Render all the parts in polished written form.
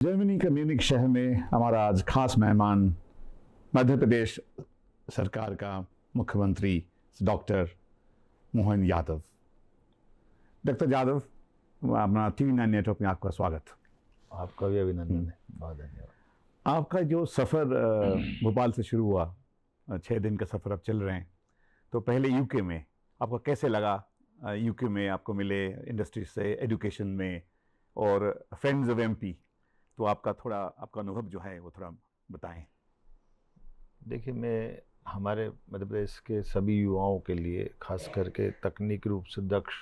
Germany के Munich शहर में हमारा आज खास मेहमान मध्य प्रदेश सरकार का मुख्यमंत्री डॉक्टर मोहन यादव। डॉक्टर यादव, अपना टीवी 9 नेटवर्क में आपका स्वागत। आपका भी अभिनंदन है, बहुत धन्यवाद। आपका जो सफ़र भोपाल से शुरू हुआ, 6 दिन का सफ़र अब चल रहे हैं, तो पहले यूके में आपको कैसे लगा? यूके में आपको मिले इंडस्ट्री से, एजुकेशन में और फ्रेंड्स ऑफ एमपी, तो आपका अनुभव जो है वो थोड़ा बताएं। देखिए, मैं हमारे मध्य प्रदेश के सभी युवाओं के लिए, खास करके तकनीकी रूप से दक्ष,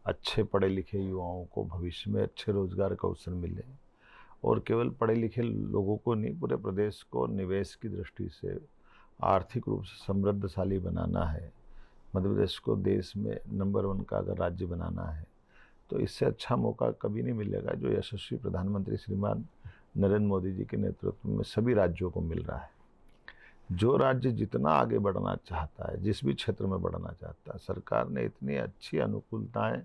अच्छे पढ़े लिखे युवाओं को भविष्य में अच्छे रोजगार का अवसर मिले, और केवल पढ़े लिखे लोगों को नहीं, पूरे प्रदेश को निवेश की दृष्टि से आर्थिक रूप से समृद्धशाली बनाना है। मध्य प्रदेश को देश में नंबर 1 का अगर राज्य बनाना है, तो इससे अच्छा मौका कभी नहीं मिलेगा जो यशस्वी प्रधानमंत्री श्रीमान नरेंद्र मोदी जी के नेतृत्व में सभी राज्यों को मिल रहा है। जो राज्य जितना आगे बढ़ना चाहता है, जिस भी क्षेत्र में बढ़ना चाहता है, सरकार ने इतनी अच्छी अनुकूलताएं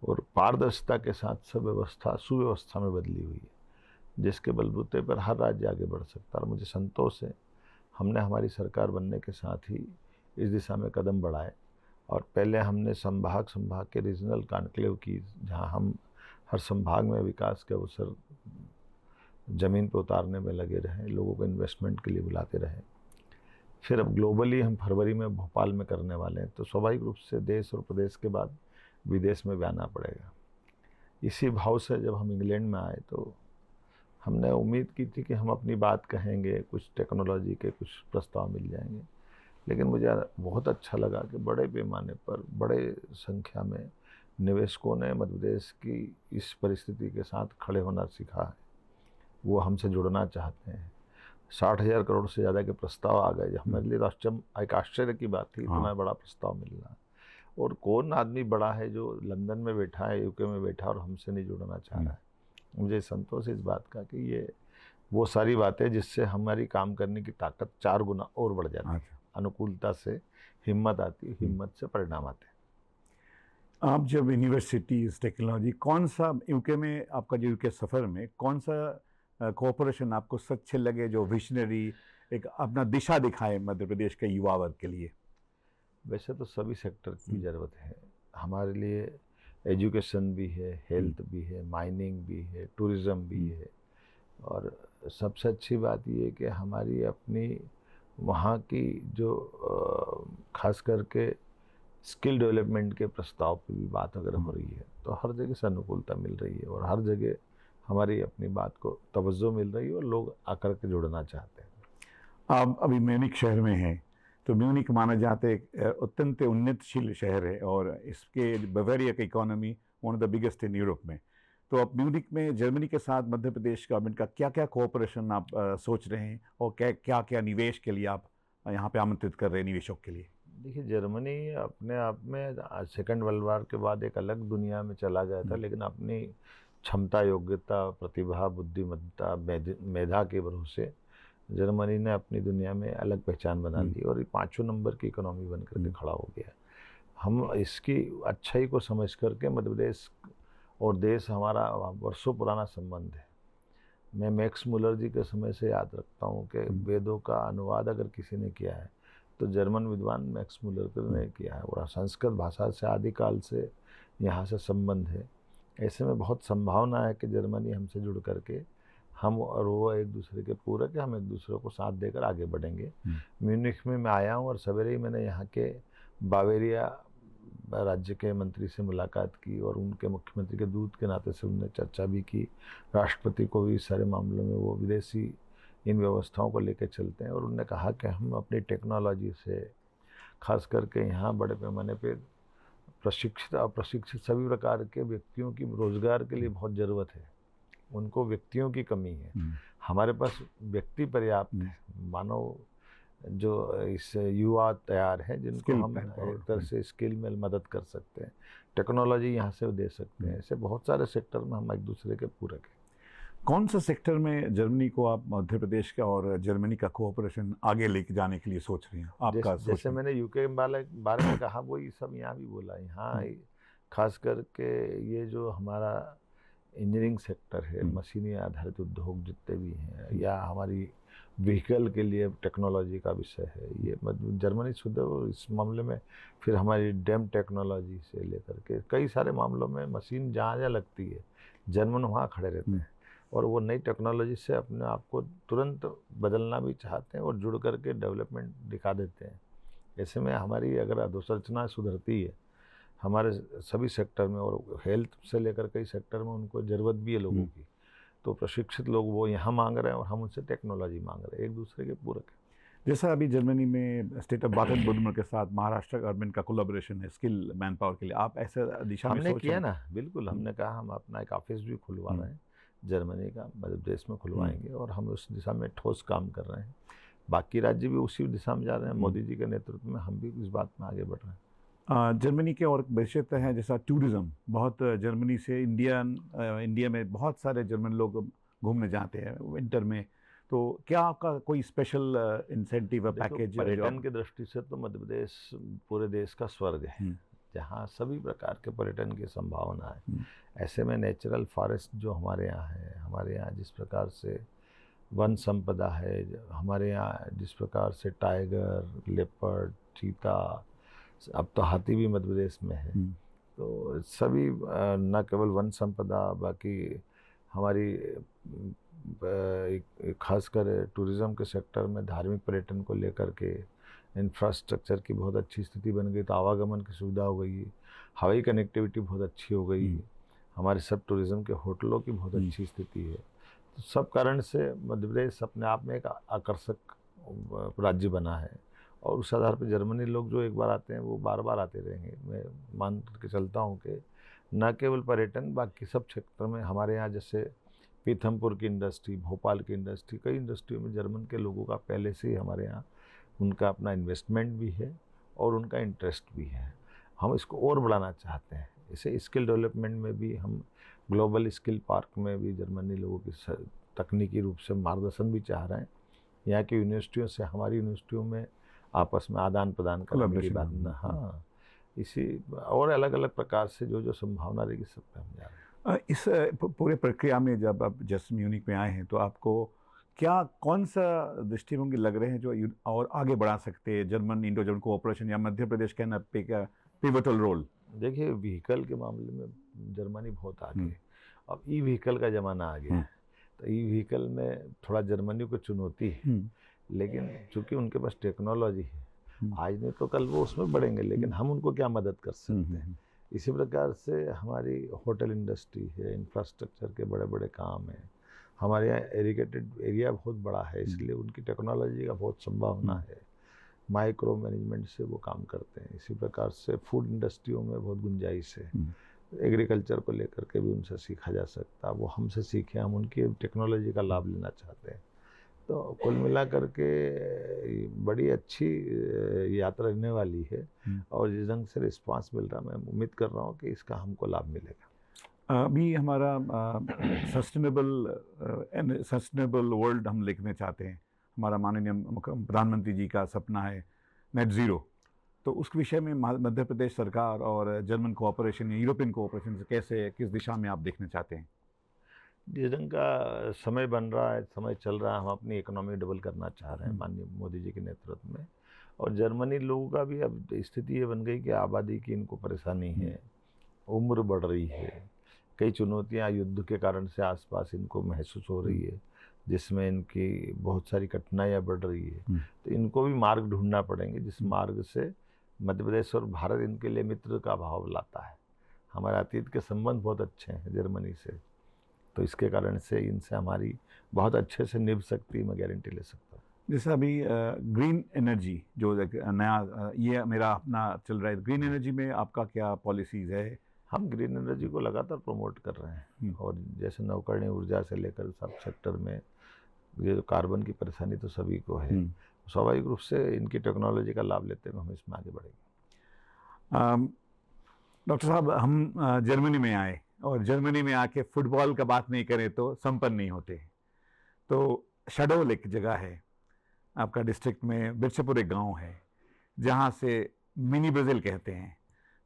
और पारदर्शिता के साथ सुव्यवस्था में बदली हुई है, जिसके बलबूते पर हर राज्य आगे बढ़ सकता है। और मुझे संतोष है, हमने हमारी सरकार बनने के साथ ही इस दिशा में कदम बढ़ाए। और पहले हमने संभाग के रीजनल कॉन्क्लेव की, जहां हम हर संभाग में विकास के अवसर ज़मीन पर उतारने में लगे रहे, लोगों को इन्वेस्टमेंट के लिए बुलाते रहे। फिर अब ग्लोबली हम फरवरी में भोपाल में करने वाले हैं, तो स्वाभाविक रूप से देश और प्रदेश के बाद विदेश में भी आना पड़ेगा। इसी भाव से जब हम इंग्लैंड में आए, तो हमने उम्मीद की थी कि हम अपनी बात कहेंगे, कुछ टेक्नोलॉजी के कुछ प्रस्ताव मिल जाएंगे, लेकिन मुझे बहुत अच्छा लगा कि बड़े पैमाने पर, बड़े संख्या में निवेशकों ने मध्य प्रदेश की इस परिस्थिति के साथ खड़े होना सीखा है। वो हमसे जुड़ना चाहते हैं। 60,000 करोड़ से ज़्यादा के प्रस्ताव आ गए। हमारे लिए तो एक आश्चर्य की बात थी, इतना बड़ा प्रस्ताव मिलना। और कौन आदमी बड़ा है जो लंदन में बैठा है, यूके में बैठा और हमसे नहीं जुड़ना चाह रहा है। मुझे संतोष है इस बात का कि ये वो सारी बातें जिससे हमारी काम करने की ताकत 4 गुना और बढ़ जाती है। अनुकूलता से हिम्मत आती है, हिम्मत से परिणाम आते हैं। आप जब यूनिवर्सिटीज़, टेक्नोलॉजी, कौन सा यूके में आपका जो यूके सफ़र में कौन सा कोऑपरेशन आपको सच्चे लगे, जो विजनरी एक अपना दिशा दिखाए मध्य प्रदेश के युवा वर्ग के लिए? वैसे तो सभी सेक्टर की ज़रूरत है हमारे लिए। एजुकेशन भी है, हेल्थ भी है, माइनिंग भी है, टूरिज़्म भी है। और सबसे अच्छी बात ये है कि हमारी अपनी वहाँ की जो खास करके स्किल डेवलपमेंट के प्रस्ताव पे भी बात अगर हो रही है, तो हर जगह से अनुकूलता मिल रही है, और हर जगह हमारी अपनी बात को तवज्जो मिल रही है, और लोग आकर के जुड़ना चाहते हैं। आप अभी म्यूनिख शहर में हैं, तो म्यूनिख माना जाता है एक अत्यंत उन्नतशील शहर है, और इसके बावेरिया की economy one of the biggest in Europe में। तो अब म्यूनिख में जर्मनी के साथ मध्य प्रदेश गवर्नमेंट का क्या क्या कोऑपरेशन आप सोच रहे हैं, और क्या क्या निवेश के लिए आप यहाँ पे आमंत्रित कर रहे हैं निवेशक के लिए? देखिए, जर्मनी अपने आप में सेकेंड वर्ल्ड वार के बाद एक अलग दुनिया में चला गया था, लेकिन अपनी क्षमता, योग्यता, प्रतिभा, बुद्धिमत्ता, मेधा के भरोसे जर्मनी ने अपनी दुनिया में अलग पहचान बना ली, और ये 5वें नंबर की इकोनॉमी बन करके खड़ा हो गया। हम इसकी अच्छाई को समझ करके, मध्य प्रदेश और देश हमारा वर्षों पुराना संबंध है। मैं मैक्स मुलर जी के समय से याद रखता हूँ कि वेदों का अनुवाद अगर किसी ने किया है, तो जर्मन विद्वान मैक्स मुलर ने किया है। और संस्कृत भाषा से आदिकाल से यहाँ से संबंध है। ऐसे में बहुत संभावना है कि जर्मनी हमसे जुड़ करके, हम और वो एक दूसरे के पूरक है, हम एक दूसरे को साथ देकर आगे बढ़ेंगे। म्यूनिख में मैं आया हूँ, और सवेरे ही मैंने यहाँ के बावेरिया राज्य के मंत्री से मुलाकात की, और उनके मुख्यमंत्री के दूत के नाते से उनने चर्चा भी की। राष्ट्रपति को भी सारे मामलों में वो विदेशी इन व्यवस्थाओं को लेकर चलते हैं, और उन्होंने कहा कि हम अपनी टेक्नोलॉजी से, खास करके यहाँ बड़े पैमाने पर प्रशिक्षित अप्रशिक्षित सभी प्रकार के व्यक्तियों की रोजगार के लिए बहुत ज़रूरत है। उनको व्यक्तियों की कमी है, हमारे पास व्यक्ति पर्याप्त है, मानव जो इस युवा तैयार है, जिनको हम एक तरह से स्किल में मदद कर सकते हैं, टेक्नोलॉजी यहाँ से दे सकते हैं। ऐसे बहुत सारे सेक्टर में हम एक दूसरे के पूरक हैं। कौन सा सेक्टर में जर्मनी को आप मध्य प्रदेश का और जर्मनी का कोऑपरेशन आगे लेके जाने के लिए सोच रहे हैं? आपका जैसे मैंने यूके बारे में कहा, वही सब यहाँ भी बोला। यहाँ खास करके ये जो हमारा इंजीनियरिंग सेक्टर है, मशीनी आधारित उद्योग जितने भी हैं, या हमारी व्हीकल के लिए टेक्नोलॉजी का विषय है, ये मतलब जर्मनी शुद्ध। और इस मामले में फिर हमारी डैम टेक्नोलॉजी से लेकर के कई सारे मामलों में मशीन जहाँ जहाँ लगती है जर्मन वहाँ खड़े रहते हैं, और वो नई टेक्नोलॉजी से अपने आप को तुरंत बदलना भी चाहते हैं और जुड़ करके डेवलपमेंट दिखा देते हैं। ऐसे में हमारी अगर अधोसंरचना सुधरती है हमारे सभी सेक्टर में, और हेल्थ से लेकर कई सेक्टर में उनको ज़रूरत भी है लोगों की, तो प्रशिक्षित लोग वो यहाँ मांग रहे हैं और हम उनसे टेक्नोलॉजी मांग रहे हैं, एक दूसरे के पूरक है। जैसा अभी जर्मनी में स्टेट ऑफ बाden-württemberg के साथ महाराष्ट्र गवर्नमंट का कोलैबोरेशन है स्किल मैन पावर के लिए, आप ऐसे दिशा में हमने सोच किया रहे हैं? ना, बिल्कुल हमने कहा हम अपना एक ऑफिस भी खुलवा रहे हैं जर्मनी का, मध्य प्रदेश में खुलवाएंगे, और हम उस दिशा में ठोस काम कर रहे हैं। बाकी राज्य भी उसी दिशा में जा रहे हैं, मोदी जी के नेतृत्व में हम भी इस बात में आगे बढ़ रहे हैं। जर्मनी के और विशेषता है जैसा टूरिज़्म, बहुत जर्मनी से इंडिया में बहुत सारे जर्मन लोग घूमने जाते हैं विंटर में, तो क्या आपका कोई स्पेशल इंसेंटिव पैकेज? पर्यटन की दृष्टि से तो मध्य प्रदेश पूरे देश का स्वर्ग है, जहाँ सभी प्रकार के पर्यटन की संभावना है। ऐसे में नेचुरल फॉरेस्ट जो हमारे यहाँ है, हमारे यहाँ जिस प्रकार से वन संपदा है, हमारे यहाँ जिस प्रकार से टाइगर, लेपर्ड, चीता, अब तो हाथी भी मध्य प्रदेश में है, तो सभी न केवल वन संपदा, बाकी हमारी खासकर टूरिज़्म के सेक्टर में धार्मिक पर्यटन को लेकर के इंफ्रास्ट्रक्चर की बहुत अच्छी स्थिति बन गई, तो आवागमन की सुविधा हो गई, हवाई कनेक्टिविटी बहुत अच्छी हो गई, हमारे सब टूरिज़्म के होटलों की बहुत अच्छी स्थिति है। तो सब कारण से मध्य प्रदेश अपने आप में एक आकर्षक राज्य बना है, और उस आधार पर जर्मनी लोग जो एक बार आते हैं वो बार बार आते रहेंगे। मैं मान के चलता हूँ कि न केवल पर्यटन, बाकी सब क्षेत्र में हमारे यहाँ जैसे पीथमपुर की इंडस्ट्री, भोपाल की इंडस्ट्री, कई इंडस्ट्रियों में जर्मन के लोगों का पहले से ही हमारे यहाँ उनका अपना इन्वेस्टमेंट भी है और उनका इंटरेस्ट भी है। हम इसको और बढ़ाना चाहते हैं। इसे स्किल डेवलपमेंट में भी हम ग्लोबल स्किल पार्क में भी जर्मनी लोगों की तकनीकी रूप से मार्गदर्शन भी चाह रहे हैं। यहाँ की यूनिवर्सिटियों से हमारी यूनिवर्सिटियों में आपस में आदान प्रदान करने की बात ना, हाँ, इसी और अलग अलग प्रकार से जो जो संभावना रहेगी सब पे हम जा रहे हैं। इस पूरे प्रक्रिया में जब आप जस्ट म्यूनिक में आए हैं तो आपको क्या कौन सा दृष्टिभंगी लग रहे हैं जो और आगे बढ़ा सकते हैं जर्मन इंडो जर्मन कोऑपरेशन या मध्य प्रदेश के ना पिवटल रोल? देखिए, व्हीकल के मामले में जर्मनी बहुत आगे है। अब ई व्हीकल का ज़माना आ गया है, तो ई व्हीकल में थोड़ा जर्मनी को चुनौती है, लेकिन चूँकि उनके पास टेक्नोलॉजी है, आज नहीं तो कल वो उसमें बढ़ेंगे, लेकिन हम उनको क्या मदद कर सकते हैं। इसी प्रकार से हमारी होटल इंडस्ट्री है, इंफ्रास्ट्रक्चर के बड़े बड़े काम हैं, हमारे यहाँ एरिगेटेड एरिया बहुत बड़ा है, इसलिए उनकी टेक्नोलॉजी का बहुत संभावना है। माइक्रो मैनेजमेंट से वो काम करते हैं। इसी प्रकार से फूड इंडस्ट्रियों में बहुत गुंजाइश है। एग्रीकल्चर को लेकर के भी उनसे सीखा जा सकता है, वो हमसे सीखें, हम उनकी टेक्नोलॉजी का लाभ लेना चाहते हैं। तो कुल मिलाकर के बड़ी अच्छी यात्रा रहने वाली है, और जिस ढंग से रिस्पांस मिल रहा है, मैं उम्मीद कर रहा हूँ कि इसका हमको लाभ मिलेगा। अभी हमारा सस्टेनेबल वर्ल्ड हम लिखने चाहते हैं। हमारा माननीय प्रधानमंत्री जी का सपना है नेट ज़ीरो, तो उस विषय में मध्य प्रदेश सरकार और जर्मन कोऑपरेशन या यूरोपियन कोऑपरेशन से कैसे, किस दिशा में आप देखना चाहते हैं? जिस ढंग का समय बन रहा है, समय चल रहा है, हम अपनी इकोनॉमी डबल करना चाह रहे हैं माननीय मोदी जी के नेतृत्व में, और जर्मनी लोगों का भी अब स्थिति ये बन गई कि आबादी की इनको परेशानी है, उम्र बढ़ रही है, कई चुनौतियां युद्ध के कारण से आसपास इनको महसूस हो रही है, जिसमें इनकी बहुत सारी कठिनाइयाँ बढ़ रही है। तो इनको भी मार्ग ढूंढना पड़ेंगे जिस मार्ग से मध्य प्रदेश और भारत इनके लिए मित्र का भाव लाता है। हमारे अतीत के संबंध बहुत अच्छे हैं जर्मनी से, तो इसके कारण से इनसे हमारी बहुत अच्छे से निभ सकती है, मैं गारंटी ले सकता हूँ। जैसे अभी ग्रीन एनर्जी जो एक नया ये मेरा अपना चल रहा है, ग्रीन एनर्जी में आपका क्या पॉलिसीज़ है? हम ग्रीन एनर्जी को लगातार प्रमोट कर रहे हैं, और जैसे नवकरणीय ऊर्जा से लेकर सब सेक्टर में ये कार्बन की परेशानी तो सभी को है, स्वाभाविक रूप से इनकी टेक्नोलॉजी का लाभ लेते हुए हम इसमें आगे बढ़ेंगे। डॉक्टर साहब, हम जर्मनी में आए और जर्मनी में आके फुटबॉल का बात नहीं करें तो संपन्न नहीं होते। तो शडोल एक जगह है आपका डिस्ट्रिक्ट में, बिरछपुर एक गांव है जहां से मिनी ब्राज़ील कहते हैं।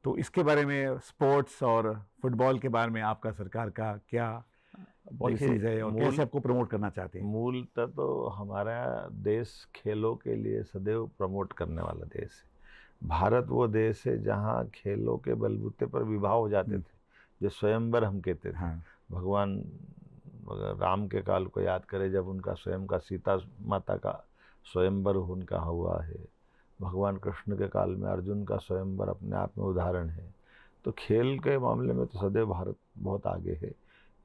तो इसके बारे में, स्पोर्ट्स और फुटबॉल के बारे में आपका सरकार का क्या पॉलिसीज है और कैसे आपको प्रमोट करना चाहते हैं? मूलतः तो हमारा देश खेलों के लिए सदैव प्रमोट करने वाला देश है। भारत वो देश है जहाँ खेलों के बलबूते पर विवाह हो जाते थे, जो स्वयंवर हम कहते थे। हाँ। भगवान राम के काल को याद करें, जब उनका स्वयं का सीता माता का स्वयंवर उनका हुआ है। भगवान कृष्ण के काल में अर्जुन का स्वयंवर अपने आप में उदाहरण है। तो खेल के मामले में तो सदैव भारत बहुत आगे है।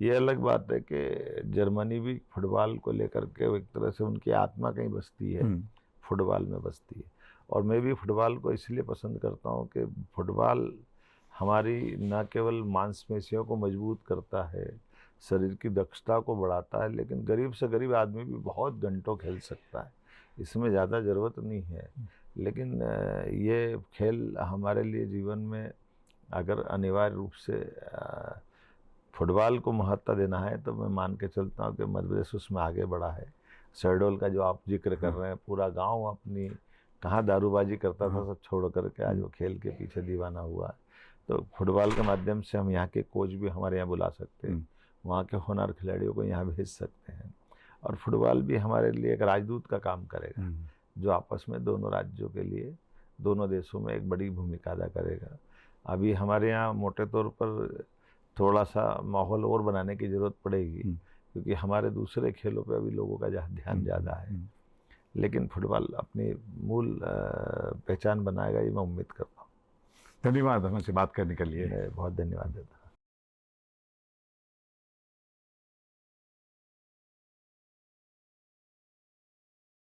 ये अलग बात है कि जर्मनी भी फुटबॉल को लेकर के एक तरह से उनकी आत्मा कहीं बसती है, फुटबॉल में बसती है। और मैं भी फुटबॉल को इसलिए पसंद करता हूँ कि फुटबॉल हमारी न केवल मांसपेशियों को मजबूत करता है, शरीर की दक्षता को बढ़ाता है, लेकिन गरीब से गरीब आदमी भी बहुत घंटों खेल सकता है, इसमें ज़्यादा ज़रूरत नहीं है। लेकिन ये खेल हमारे लिए जीवन में अगर अनिवार्य रूप से फुटबॉल को महत्व देना है तो मैं मान के चलता हूँ कि मध्य प्रदेश उसमें आगे बढ़ा है। शहडोल का जो आप जिक्र कर रहे हैं, पूरा गांव अपनी कहाँ दारूबाजी करता था सब छोड़ करके आज वो खेल के पीछे दीवाना हुआ है। तो फुटबॉल के माध्यम से हम यहाँ के कोच भी हमारे यहाँ बुला सकते हैं, वहाँ के होनहार खिलाड़ियों को यहाँ भेज सकते हैं। और फुटबॉल भी हमारे लिए एक राजदूत का काम करेगा, जो आपस में दोनों राज्यों के लिए, दोनों देशों में एक बड़ी भूमिका अदा करेगा। अभी हमारे यहाँ मोटे तौर पर थोड़ा सा माहौल और बनाने की ज़रूरत पड़ेगी, क्योंकि हमारे दूसरे खेलों पे अभी लोगों का ध्यान ज़्यादा है। लेकिन फुटबॉल अपनी मूल पहचान बनाएगा, ये मैं उम्मीद करता हूँ। धन्यवाद हमसे बात करने के लिए। मैं बहुत धन्यवाद देता हूँ।